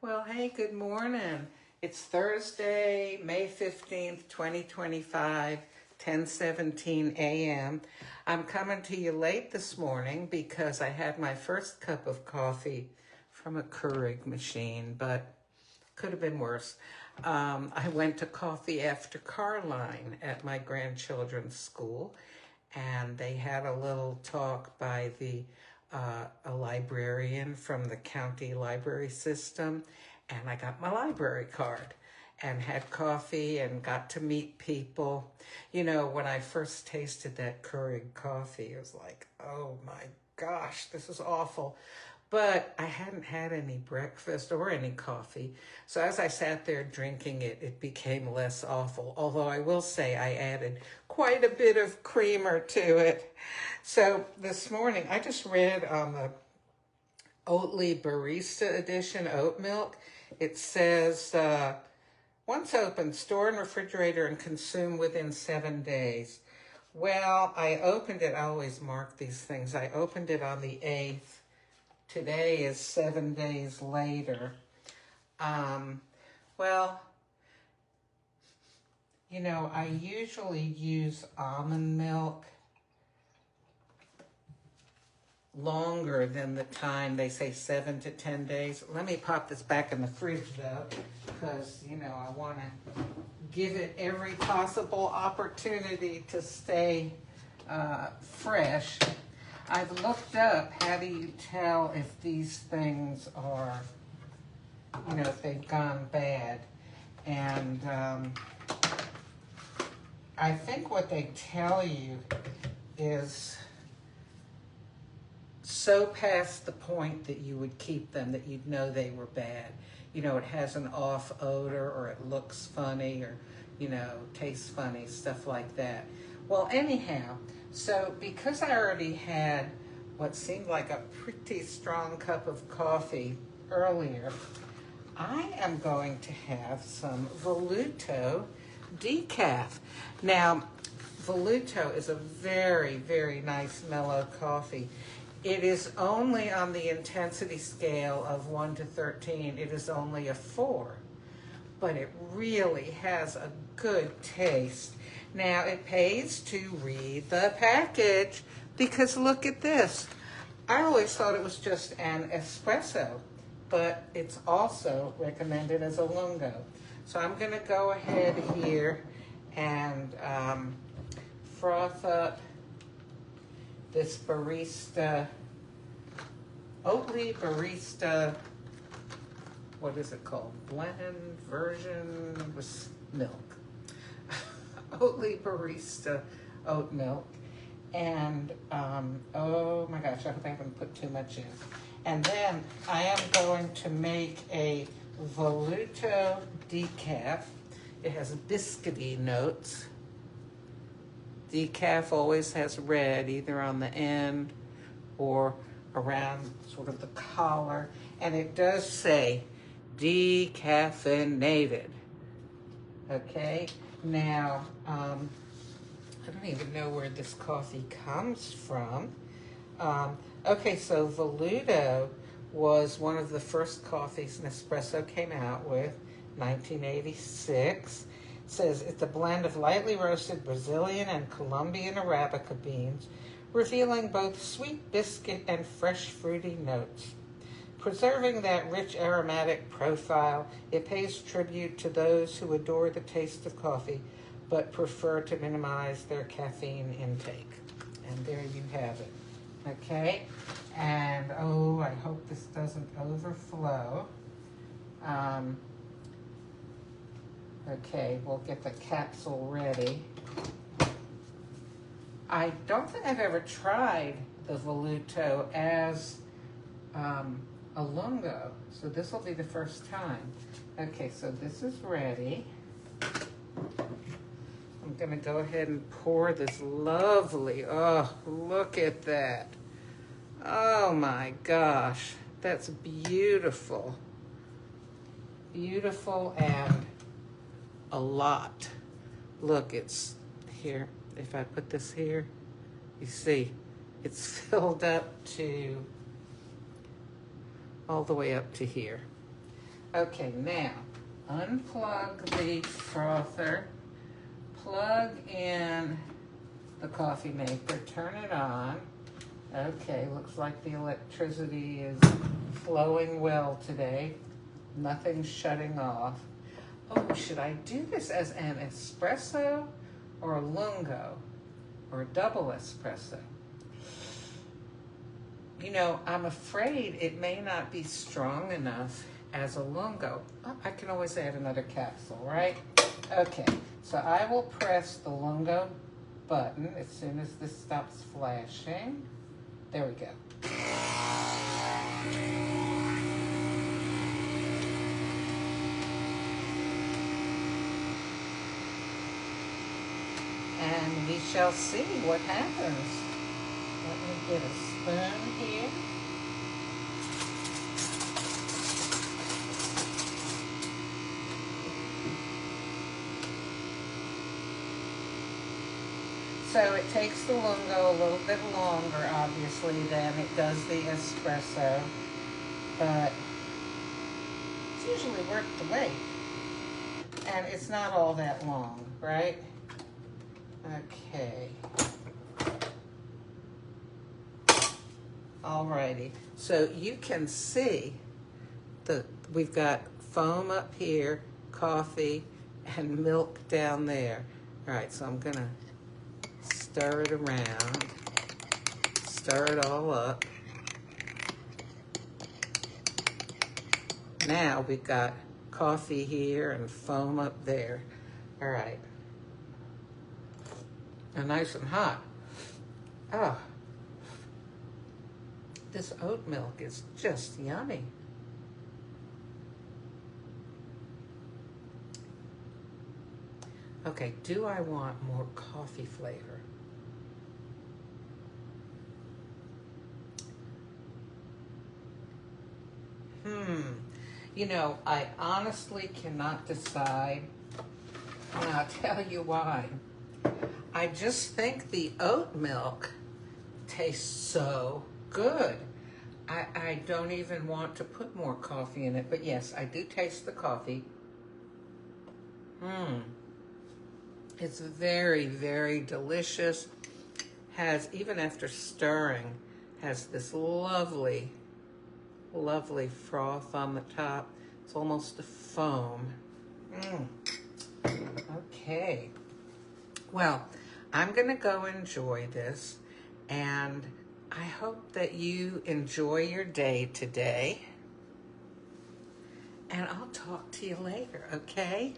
Well, hey, good morning. It's Thursday, May 15th, 2025, 10:17 a.m. I'm coming to you late this morning because I had my first cup of coffee from a Keurig machine, but could have been worse. I went to Coffee After Carline at my grandchildren's school, and they had a little talk by a librarian from the county library system, and I got my library card and had coffee and got to meet people. You know, when I first tasted that Keurig coffee, it was like, oh my gosh, this is awful. But I hadn't had any breakfast or any coffee. So as I sat there drinking it, it became less awful. Although I will say I added quite a bit of creamer to it. So this morning, I just read on the Oatly Barista Edition oat milk. It says, once opened, store in refrigerator and consume within 7 days. Well, I opened it. I always mark these things. I opened it on the 8th. Today is 7 days later. Well, you know, I usually use almond milk longer than the time they say 7 to 10 days. Let me pop this back in the fridge though, because, you know, I want to give it every possible opportunity to stay fresh. I've looked up, how do you tell if these things are, you know, if they've gone bad. And I think what they tell you is so past the point that you would keep them that you'd know they were bad. You know, it has an off odor, or it looks funny, or, you know, tastes funny, stuff like that. Well, anyhow, so because I already had what seemed like a pretty strong cup of coffee earlier, I am going to have some Volluto decaf. Now, Volluto is a very, very nice mellow coffee. It is only on the intensity scale of 1 to 13. It is only a 4, but it really has a good taste. Now, it pays to read the package, because look at this. I always thought it was just an espresso, but it's also recommended as a lungo. So I'm going to go ahead here and froth up this barista, Oatly Barista, what is it called? Blend version with milk. Oatly Barista oat milk. And, oh my gosh, I hope I haven't put too much in. And then I am going to make a Volluto decaf. It has biscuity notes. Decaf always has red, either on the end or around sort of the collar. And it does say decaffeinated. Okay, now, I don't even know where this coffee comes from. Okay, so Volluto was one of the first coffees Nespresso came out with, 1986. It says it's a blend of lightly roasted Brazilian and Colombian Arabica beans, revealing both sweet biscuit and fresh fruity notes. Preserving that rich aromatic profile, it pays tribute to those who adore the taste of coffee but prefer to minimize their caffeine intake. And there you have it. Okay? And, oh, I hope this doesn't overflow. Okay, we'll get the capsule ready. I don't think I've ever tried the Volluto as a lungo, so this will be the first time. Okay, so this is ready. I'm gonna go ahead and pour this lovely, oh, look at that. Oh my gosh, that's beautiful. Beautiful and a lot. Look, it's here. If I put this here, you see, it's filled up to all the way up to here. Okay, now unplug the frother, plug in the coffee maker, turn it on. Okay, looks like the electricity is flowing well today. Nothing's shutting off. Oh, should I do this as an espresso or a lungo or a double espresso? You know, I'm afraid it may not be strong enough as a lungo. Oh, I can always add another capsule, right? Okay, so I will press the lungo button as soon as this stops flashing. There we go. And we shall see what happens. Let me get a spoon here. So it takes the lungo a little bit longer, obviously, than it does the espresso, but it's usually worth the wait. And it's not all that long, right? Okay. Alrighty. So you can see we've got foam up here, coffee, and milk down there. All right, so I'm gonna stir it around, stir it all up. Now we've got coffee here and foam up there. All right. And nice and hot. Oh, this oat milk is just yummy. Okay, do I want more coffee flavor? You know, I honestly cannot decide, and I'll tell you why. I just think the oat milk tastes so good. I don't even want to put more coffee in it, but yes, I do taste the coffee. It's very, very delicious. Has, even after stirring, has this lovely, lovely froth on the top. It's almost a foam. Okay. Well, I'm going to go enjoy this, and I hope that you enjoy your day today. And I'll talk to you later, okay?